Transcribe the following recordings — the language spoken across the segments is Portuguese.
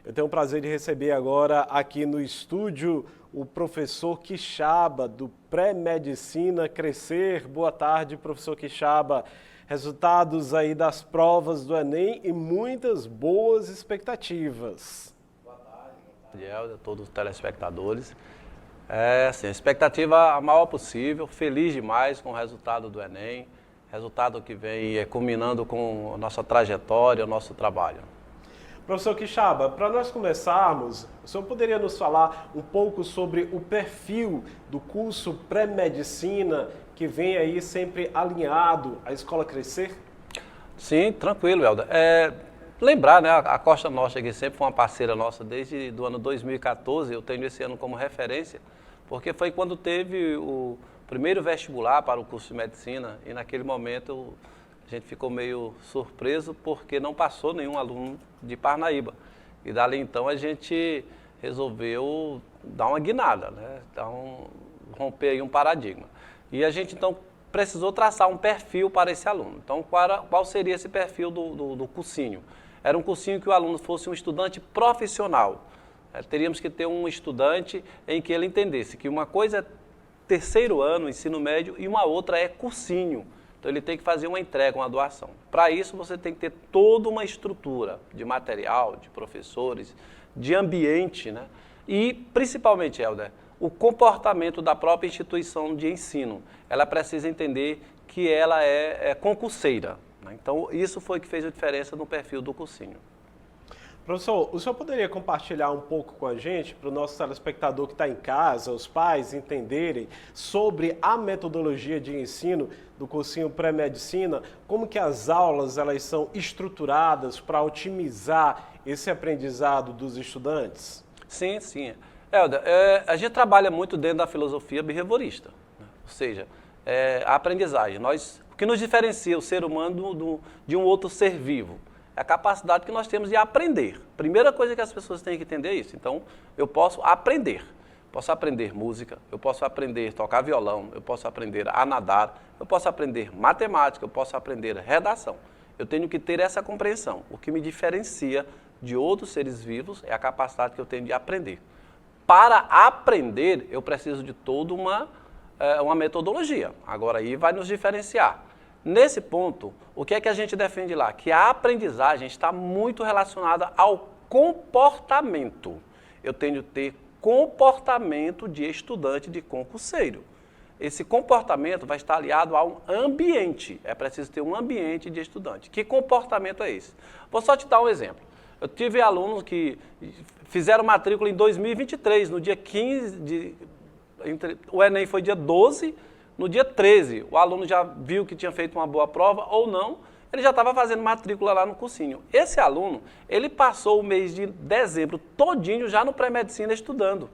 Eu tenho o prazer de receber agora aqui no estúdio o professor Quixaba, do Pré-Medicina Crescer. Boa tarde, professor Quixaba. Resultados aí das provas do Enem e muitas boas expectativas. Boa tarde, Helder, a todos os telespectadores. A expectativa a maior possível, feliz demais com o resultado do Enem, resultado que vem culminando com a nossa trajetória, o nosso trabalho. Professor Quixaba, para nós começarmos, o senhor poderia nos falar um pouco sobre o perfil do curso Pré-Medicina que vem aí sempre alinhado à Escola Crescer? Sim, tranquilo, Helder. Lembrar, né, a Costa Norte aqui sempre foi uma parceira nossa desde o ano 2014, eu tenho esse ano como referência, porque foi quando teve o primeiro vestibular para o curso de Medicina e naquele momento a gente ficou meio surpreso porque não passou nenhum aluno de Parnaíba. E dali então a gente resolveu dar uma guinada, né? Romper aí um paradigma. E a gente então precisou traçar um perfil para esse aluno. Então qual seria esse perfil do cursinho? Era um cursinho que o aluno fosse um estudante profissional. Teríamos que ter um estudante em que ele entendesse que uma coisa é terceiro ano, ensino médio, e uma outra é cursinho. Então ele tem que fazer uma entrega, uma doação. Para isso você tem que ter toda uma estrutura de material, de professores, de ambiente, né? E principalmente, Helder, o comportamento da própria instituição de ensino. Ela precisa entender que ela é concurseira, né? Então isso foi que fez a diferença no perfil do cursinho. Professor, o senhor poderia compartilhar um pouco com a gente, para o nosso telespectador que está em casa, os pais entenderem sobre a metodologia de ensino do cursinho Pré-Medicina, como que as aulas elas são estruturadas para otimizar esse aprendizado dos estudantes? Sim, sim. Helder, a gente trabalha muito dentro da filosofia behaviorista, né? Ou seja, a aprendizagem. O que nos diferencia o ser humano de um outro ser vivo? É a capacidade que nós temos de aprender. Primeira coisa que as pessoas têm que entender é isso. Então, eu posso aprender. Posso aprender música, eu posso aprender a tocar violão, eu posso aprender a nadar, eu posso aprender matemática, eu posso aprender redação. Eu tenho que ter essa compreensão. O que me diferencia de outros seres vivos é a capacidade que eu tenho de aprender. Para aprender, eu preciso de toda uma metodologia. Agora, aí vai nos diferenciar. Nesse ponto, o que é que a gente defende lá? Que a aprendizagem está muito relacionada ao comportamento. Eu tenho que ter comportamento de estudante, de concurseiro. Esse comportamento vai estar aliado a um ambiente. É preciso ter um ambiente de estudante. Que comportamento é esse? Vou só te dar um exemplo. Eu tive alunos que fizeram matrícula em 2023, no dia 15 o Enem foi dia 12, no dia 13, o aluno já viu que tinha feito uma boa prova ou não, ele já estava fazendo matrícula lá no cursinho. Esse aluno, ele passou o mês de dezembro todinho já no pré-medicina estudando.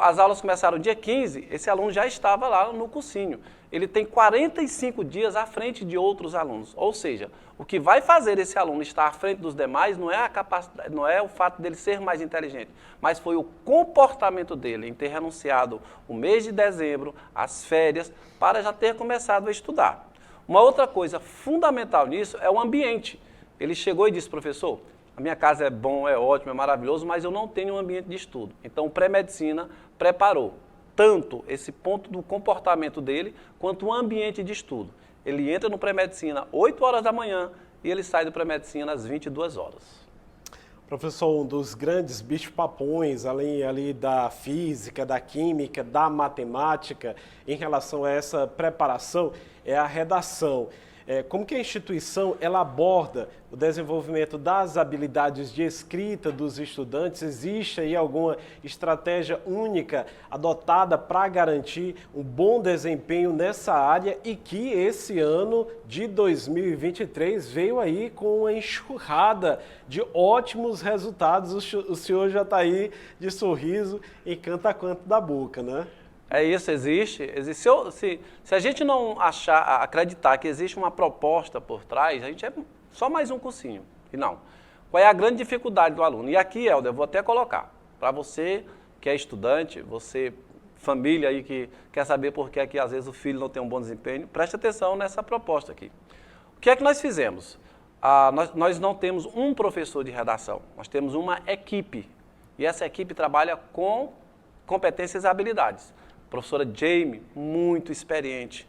As aulas começaram dia 15, esse aluno já estava lá no cursinho. Ele tem 45 dias à frente de outros alunos. Ou seja, o que vai fazer esse aluno estar à frente dos demais não é a capacidade, não é o fato dele ser mais inteligente, mas foi o comportamento dele em ter renunciado o mês de dezembro, as férias, para já ter começado a estudar. Uma outra coisa fundamental nisso é o ambiente. Ele chegou e disse, professor, a minha casa é bom, é ótimo, é maravilhoso, mas eu não tenho um ambiente de estudo. Então, o Pré-Medicina preparou tanto esse ponto do comportamento dele, quanto o ambiente de estudo. Ele entra no Pré-Medicina 8 horas da manhã e ele sai do Pré-Medicina às 22 horas. Professor, um dos grandes bicho-papões, além ali da física, da química, da matemática, em relação a essa preparação, é a redação. Como que a instituição ela aborda o desenvolvimento das habilidades de escrita dos estudantes? Existe aí alguma estratégia única adotada para garantir um bom desempenho nessa área e que esse ano de 2023 veio aí com uma enxurrada de ótimos resultados? O senhor já está aí de sorriso em canto a canto da boca, né? É isso, existe. Se a gente não acreditar que existe uma proposta por trás, a gente é só mais um cursinho. E não. Qual é a grande dificuldade do aluno? E aqui, Helder, eu vou até colocar, para você que é estudante, você, família aí que quer saber por que às vezes o filho não tem um bom desempenho, preste atenção nessa proposta aqui. O que é que nós fizemos? nós não temos um professor de redação, nós temos uma equipe. E essa equipe trabalha com competências e habilidades. A professora Jamie, muito experiente,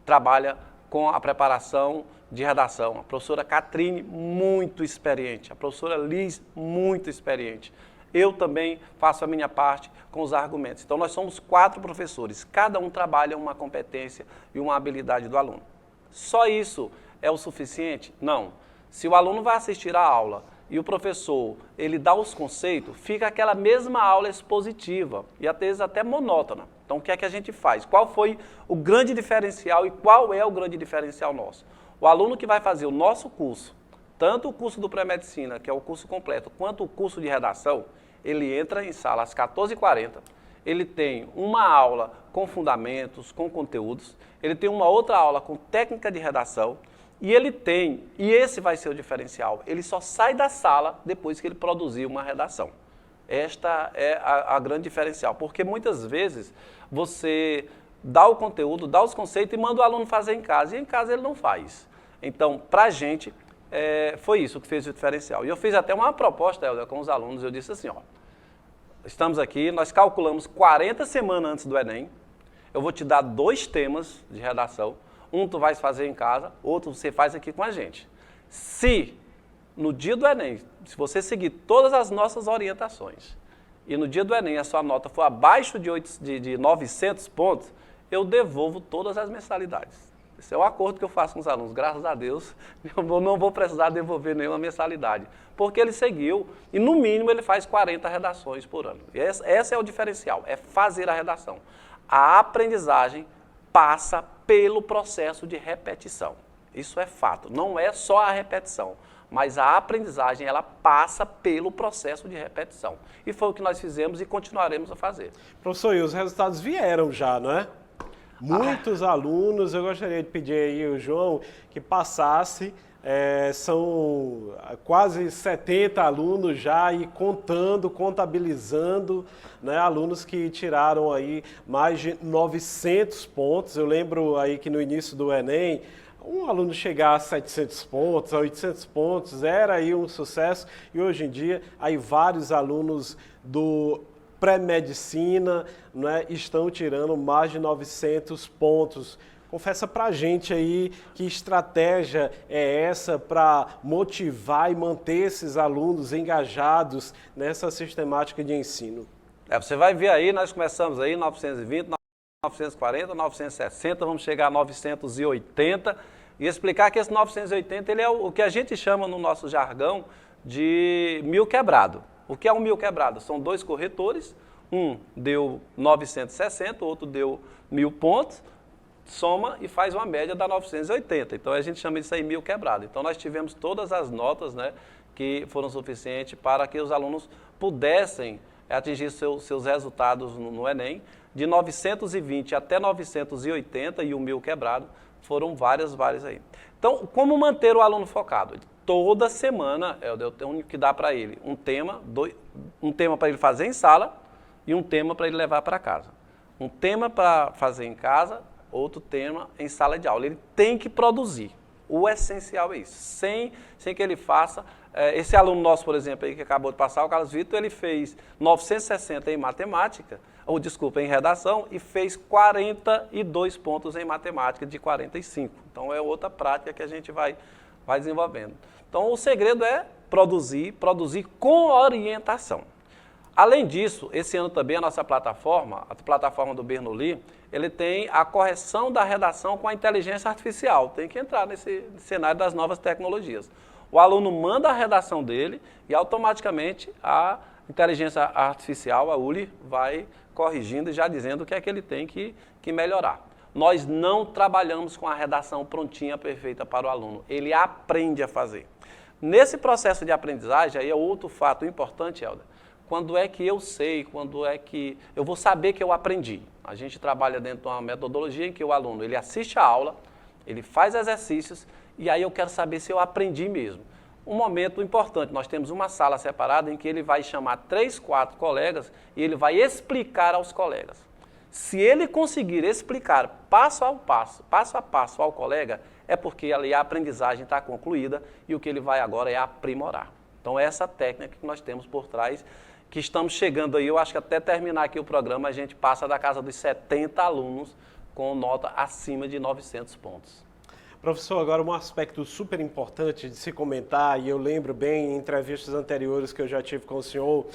trabalha com a preparação de redação. A professora Catrine, muito experiente. A professora Liz, muito experiente. Eu também faço a minha parte com os argumentos. Então, nós somos 4 professores. Cada um trabalha uma competência e uma habilidade do aluno. Só isso é o suficiente? Não. Se o aluno vai assistir a aula e o professor ele dá os conceitos, fica aquela mesma aula expositiva e às vezes até monótona. Então, o que é que a gente faz? Qual foi o grande diferencial e qual é o grande diferencial nosso? O aluno que vai fazer o nosso curso, tanto o curso do pré-medicina, que é o curso completo, quanto o curso de redação, ele entra em sala às 14h40, ele tem uma aula com fundamentos, com conteúdos, ele tem uma outra aula com técnica de redação, e esse vai ser o diferencial, ele só sai da sala depois que ele produzir uma redação. Esta é a grande diferencial, porque muitas vezes você dá o conteúdo, dá os conceitos e manda o aluno fazer em casa, e em casa ele não faz. Então, para a gente, foi isso que fez o diferencial. E eu fiz até uma proposta, Helder, com os alunos, eu disse assim, ó, estamos aqui, nós calculamos 40 semanas antes do Enem, eu vou te dar 2 temas de redação, um tu vais fazer em casa, outro você faz aqui com a gente. Se no dia do Enem, se você seguir todas as nossas orientações, e no dia do Enem a sua nota for abaixo de 900 pontos, eu devolvo todas as mensalidades. Esse é o acordo que eu faço com os alunos. Graças a Deus, eu não vou precisar devolver nenhuma mensalidade. Porque ele seguiu e, no mínimo, ele faz 40 redações por ano. E esse é o diferencial, é fazer a redação. A aprendizagem passa pelo processo de repetição. Isso é fato. Não é só a repetição, mas a aprendizagem, ela passa pelo processo de repetição. E foi o que nós fizemos e continuaremos a fazer. Professor, e os resultados vieram já, não é? Muitos alunos, eu gostaria de pedir aí ao João que passasse, são quase 70 alunos já e contabilizando, né, alunos que tiraram aí mais de 900 pontos. Eu lembro aí que no início do Enem, um aluno chegar a 700 pontos, a 800 pontos, era aí um sucesso, e hoje em dia aí vários alunos do pré-medicina, né, estão tirando mais de 900 pontos. Confessa pra gente aí que estratégia é essa para motivar e manter esses alunos engajados nessa sistemática de ensino. Você vai ver aí, nós começamos aí 920, 940, 960, vamos chegar a 980 e explicar que esse 980 ele é o que a gente chama no nosso jargão de 1000 quebrado. O que é um 1000 quebrado? São 2 corretores, um deu 960, o outro deu 1000 pontos, soma e faz uma média da 980. Então a gente chama isso aí 1000 quebrado. Então nós tivemos todas as notas, né, que foram suficientes para que os alunos pudessem atingir seus resultados no Enem. De 920 até 980 e o 1000 quebrado, foram várias aí. Então, como manter o aluno focado? Toda semana eu tenho que dar para ele um tema para ele fazer em sala e um tema para ele levar para casa. Um tema para fazer em casa, outro tema em sala de aula. Ele tem que produzir. O essencial é isso. Sem que ele faça... esse aluno nosso, por exemplo, aí, que acabou de passar, o Carlos Vitor, ele fez 960 em matemática, em redação, e fez 42 pontos em matemática de 45. Então, é outra prática que a gente vai desenvolvendo. Então, o segredo é produzir com orientação. Além disso, esse ano também a nossa plataforma, a plataforma do Bernoulli, ele tem a correção da redação com a inteligência artificial. Tem que entrar nesse cenário das novas tecnologias. O aluno manda a redação dele e automaticamente a inteligência artificial, a ULI, vai corrigindo e já dizendo o que é que ele tem que melhorar. Nós não trabalhamos com a redação prontinha, perfeita para o aluno. Ele aprende a fazer. Nesse processo de aprendizagem, aí é outro fato importante, Helder. Quando é que eu sei, quando é que eu vou saber que eu aprendi? A gente trabalha dentro de uma metodologia em que o aluno ele assiste a aula, ele faz exercícios e aí eu quero saber se eu aprendi mesmo. Um momento importante, nós temos uma sala separada em que ele vai chamar 3, 4 colegas e ele vai explicar aos colegas. Se ele conseguir explicar passo a passo ao colega, é porque ali a aprendizagem está concluída e o que ele vai agora é aprimorar. Então, essa técnica que nós temos por trás, que estamos chegando aí, eu acho que até terminar aqui o programa, a gente passa da casa dos 70 alunos com nota acima de 900 pontos. Professor, agora um aspecto super importante de se comentar, e eu lembro bem em entrevistas anteriores que eu já tive com o senhor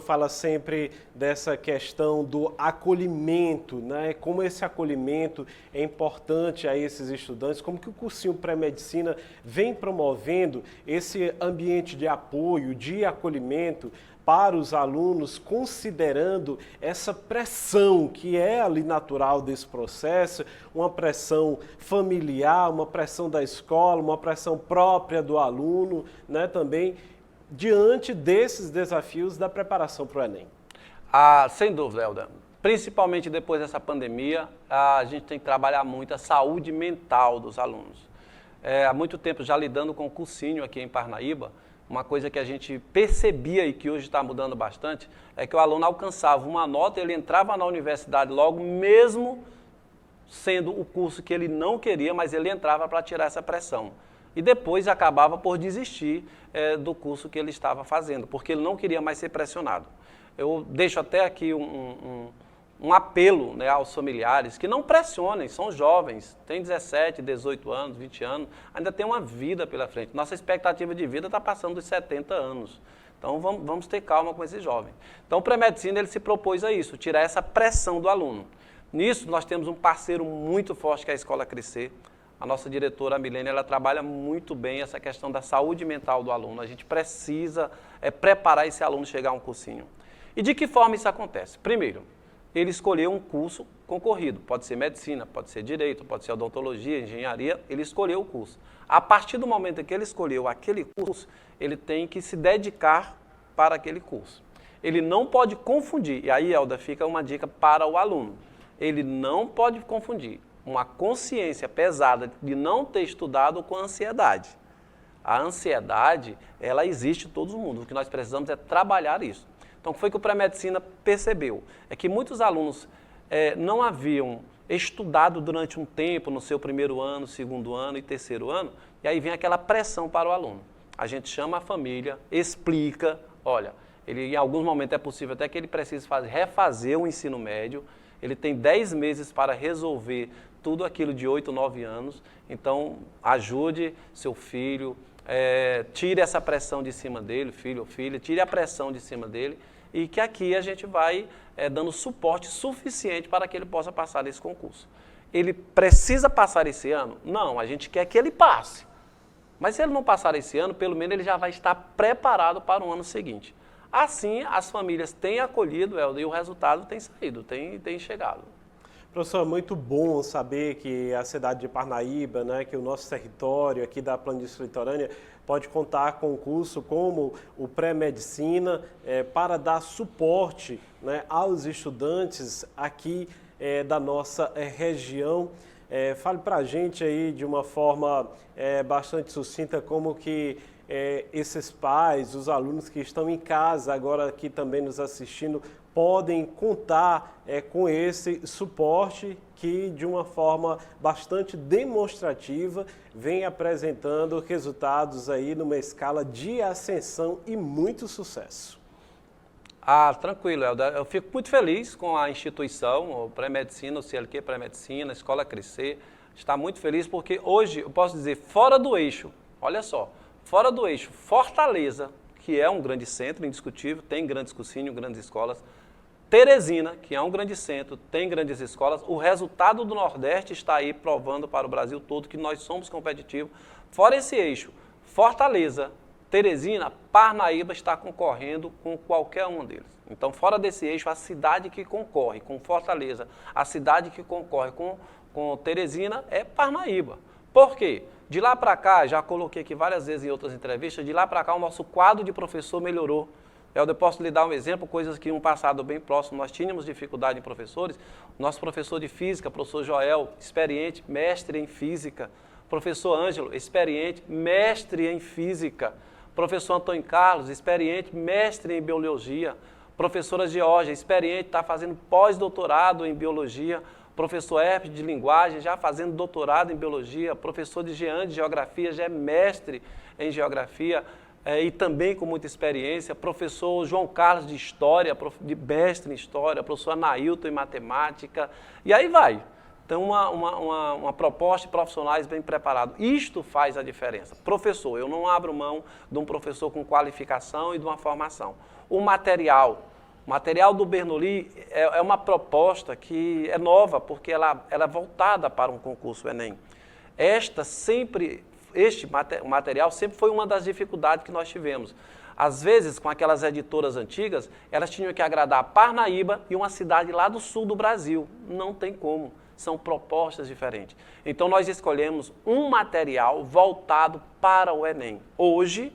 fala sempre dessa questão do acolhimento, né? Como esse acolhimento é importante a esses estudantes, como que o cursinho pré-medicina vem promovendo esse ambiente de apoio, de acolhimento para os alunos, considerando essa pressão que é ali natural desse processo, uma pressão familiar, uma pressão da escola, uma pressão própria do aluno, né, também diante desses desafios da preparação para o Enem. Sem dúvida, Helder. Principalmente depois dessa pandemia, a gente tem que trabalhar muito a saúde mental dos alunos. Há muito tempo já lidando com o cursinho aqui em Parnaíba, uma coisa que a gente percebia e que hoje está mudando bastante, é que o aluno alcançava uma nota, ele entrava na universidade logo, mesmo sendo o curso que ele não queria, mas ele entrava para tirar essa pressão. E depois acabava por desistir do curso que ele estava fazendo, porque ele não queria mais ser pressionado. Eu deixo até aqui um apelo, né, aos familiares que não pressionem, são jovens, têm 17, 18 anos, 20 anos, ainda tem uma vida pela frente. Nossa expectativa de vida está passando dos 70 anos. Então vamos ter calma com esse jovem. Então o pré-medicina ele se propôs a isso, tirar essa pressão do aluno. Nisso nós temos um parceiro muito forte que é a Escola Crescer. A nossa diretora, a Milene, ela trabalha muito bem essa questão da saúde mental do aluno. A gente precisa preparar esse aluno chegar a um cursinho. E de que forma isso acontece? Primeiro, ele escolheu um curso concorrido, pode ser medicina, pode ser direito, pode ser odontologia, engenharia, ele escolheu o curso. A partir do momento em que ele escolheu aquele curso, ele tem que se dedicar para aquele curso. Ele não pode confundir, e aí, Helder, fica uma dica para o aluno, ele não pode confundir uma consciência pesada de não ter estudado com a ansiedade. A ansiedade, ela existe em todo mundo, o que nós precisamos é trabalhar isso. Então, o que foi que o pré-medicina percebeu? É que muitos alunos não haviam estudado durante um tempo, no seu primeiro ano, segundo ano e terceiro ano, e aí vem aquela pressão para o aluno. A gente chama a família, explica, olha, ele, em alguns momentos é possível até que ele precise refazer o ensino médio, ele tem 10 meses para resolver tudo aquilo de 8, 9 anos, então ajude seu filho, tire essa pressão de cima dele, filho ou filha, tire a pressão de cima dele, e que aqui a gente vai dando suporte suficiente para que ele possa passar esse concurso. Ele precisa passar esse ano? Não, a gente quer que ele passe. Mas se ele não passar esse ano, pelo menos ele já vai estar preparado para o ano seguinte. Assim, as famílias têm acolhido, Helder, e o resultado tem saído, tem chegado. Professor, é muito bom saber que a cidade de Parnaíba, né, que o nosso território aqui da planície litorânea pode contar com um curso como o pré-medicina para dar suporte, né, aos estudantes aqui da nossa região. Fale para a gente aí de uma forma bastante sucinta como que esses pais, os alunos que estão em casa agora aqui também nos assistindo, podem contar com esse suporte que, de uma forma bastante demonstrativa, vem apresentando resultados aí numa escala de ascensão e muito sucesso. Tranquilo, Helder. Eu fico muito feliz com a instituição, o pré-medicina, o CLQ pré-medicina, a Escola Crescer. Está muito feliz porque hoje, eu posso dizer, fora do eixo, olha só, fora do eixo, Fortaleza, que é um grande centro indiscutível, tem grandes cursinhos, grandes escolas, Teresina, que é um grande centro, tem grandes escolas, o resultado do Nordeste está aí provando para o Brasil todo que nós somos competitivos. Fora esse eixo, Fortaleza, Teresina, Parnaíba está concorrendo com qualquer um deles. Então, fora desse eixo, a cidade que concorre com Fortaleza, a cidade que concorre com Teresina é Parnaíba. Por quê? De lá para cá, já coloquei aqui várias vezes em outras entrevistas, de lá para cá o nosso quadro de professor melhorou. Eu posso lhe dar um exemplo, coisas que em um passado bem próximo nós tínhamos dificuldade em professores. Nosso professor de física, professor Joel, experiente, mestre em física. Professor Ângelo, experiente, mestre em física. Professor Antônio Carlos, experiente, mestre em biologia. Professora Georgia, experiente, está fazendo pós-doutorado em biologia. professor Herpes de linguagem, já fazendo doutorado em biologia, professor de Jean de geografia, já é mestre em geografia e também com muita experiência, professor João Carlos de história, de mestre em história, professor Anailton em matemática, e aí vai. Então, uma proposta de profissionais bem preparados. Isto faz a diferença. Professor, eu não abro mão de um professor com qualificação e de uma formação. O material do Bernoulli é uma proposta que é nova, porque ela é voltada para um concurso Enem. O material sempre foi uma das dificuldades que nós tivemos. Às vezes, com aquelas editoras antigas, elas tinham que agradar Parnaíba e uma cidade lá do sul do Brasil. Não tem como. São propostas diferentes. Então, nós escolhemos um material voltado para o Enem. Hoje,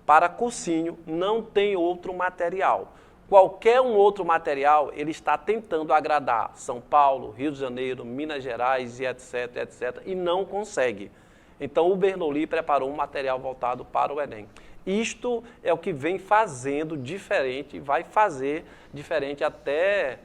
para cursinho, não tem outro material. Qualquer um outro material, ele está tentando agradar São Paulo, Rio de Janeiro, Minas Gerais e etc, etc, e não consegue. Então, o Bernoulli preparou um material voltado para o Enem. Isto é o que vem fazendo diferente, vai fazer diferente até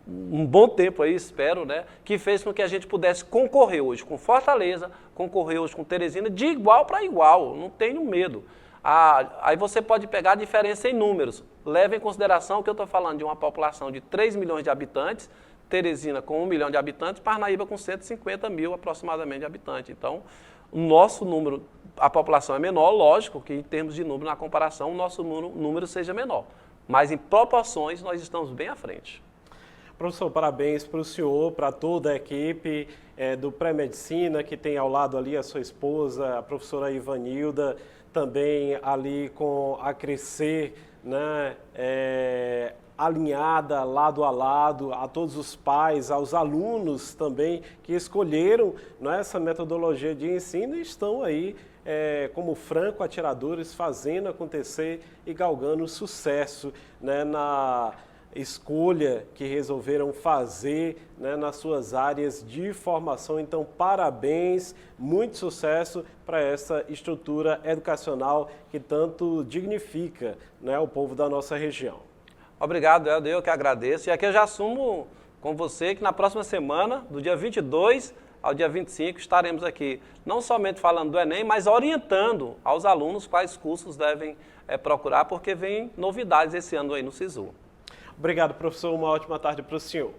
um bom tempo aí, espero, né, que fez com que a gente pudesse concorrer hoje com Fortaleza, concorrer hoje com Teresina, de igual para igual, não tenho medo. Aí você pode pegar a diferença em números. Leve em consideração que eu estou falando de uma população de 3 milhões de habitantes, Teresina com 1 milhão de habitantes, Parnaíba com 150 mil aproximadamente de habitantes. Então, o nosso número, a população é menor, lógico que em termos de número, na comparação, o nosso número seja menor. Mas em proporções, nós estamos bem à frente. Professor, parabéns para o senhor, para toda a equipe do Pré-Medicina, que tem ao lado ali a sua esposa, a professora Ivanilda, também ali com a Crescer, né, alinhada, lado a lado, a todos os pais, aos alunos também que escolheram, né, essa metodologia de ensino e estão aí como franco-atiradores fazendo acontecer e galgando sucesso, né, na escolha que resolveram fazer, né, nas suas áreas de formação. Então, parabéns, muito sucesso para essa estrutura educacional que tanto dignifica, né, o povo da nossa região. Obrigado, Helder, eu que agradeço. E aqui eu já assumo com você que na próxima semana, do dia 22 ao dia 25, estaremos aqui, não somente falando do Enem, mas orientando aos alunos quais cursos devem procurar, porque vem novidades esse ano aí no SISU. Obrigado, professor. Uma ótima tarde para o senhor.